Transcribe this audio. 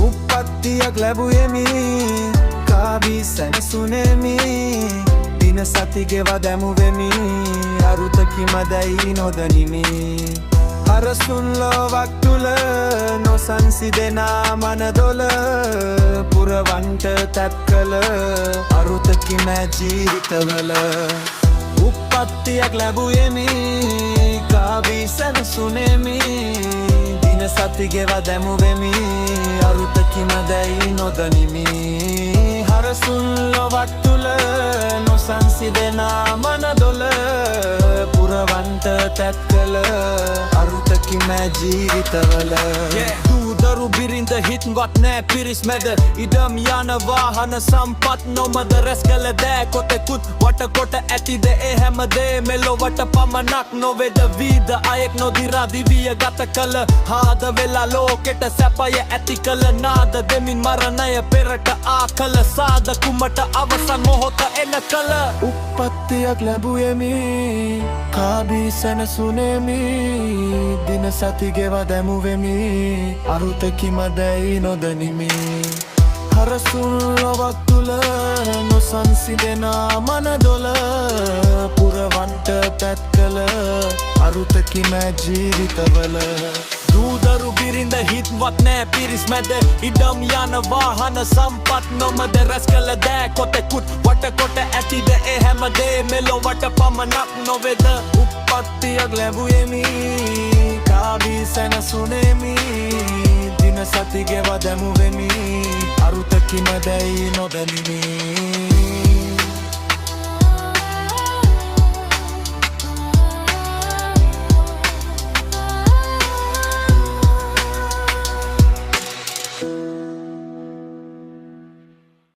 උප්පත්තියක් ලැබුවෙමි කාවී සැනසුනෙමි දින සති ගෙවා දැමුවෙමි අරුතකි මදැයි නොදනිමි හරසුන් ලොවක් තුළ නොසන්සිදෙනා මනදොල පුරවන්ට තැත් කළ අරුතකි මෑ ජීවිතවල උප්පත්තියක් ලැබුවෙමි කාවී සැනසුනෙමි දින සති ගෙවා දැමුවෙමි අරුතකි මදැයි නොදනිමි හරසුන් ලොවක් තුළ නොසන්සිදෙනා මනදොල පුරවන්ට තැත් කළ අරුතකි මෑ ජීවිතවල දරු බිරිඳ හිත්වත් නෑ පිරිස් මැද ඉඩම් යන වාහන සම්පත් නොමද රැස් කළ දෑ කොතෙකුත් වටකොට ඇතිද ඒ හැමදේ මෙලොවට පමණක් නොවේද වීද අයෙක් නොදිරා දිවිය ගත කළ හාද වෙලා ලෝකෙට සැපය ඇති කළ නාද දෙමින් මරණය පෙරට ආකල සාද කුමට අවසන් මොහොත එන කළ උප්පත්තියක් ලැබුවෙමි කාබී සැනසුනෙමි දින සති ගෙවා දැමුවෙමි අරුතකි මදැයි නොදනිමි හරසුන් ලොවක් තුළ නොසන්සිදෙනා මනදොල පුරවන්ට පැත් කළ අරුතකි මෑ ජීවිතවල දූදරු බිරිඳ හිත්වත් නෑ පිරිස් මැද ඉඩම් යන වාහන සම්පත් නොමද රැස් කළ දෑ කොතෙකුත් වටකොට ඇතිද ඒ හැමදේ මෙලොවට පමණක් නොවේද උප්පත්තියක් ලැබුවෙමි කාවී සැනසුනෙමි දින සති ගෙවා දැමුවෙමි අරුතකි මදැයි නොදනිමි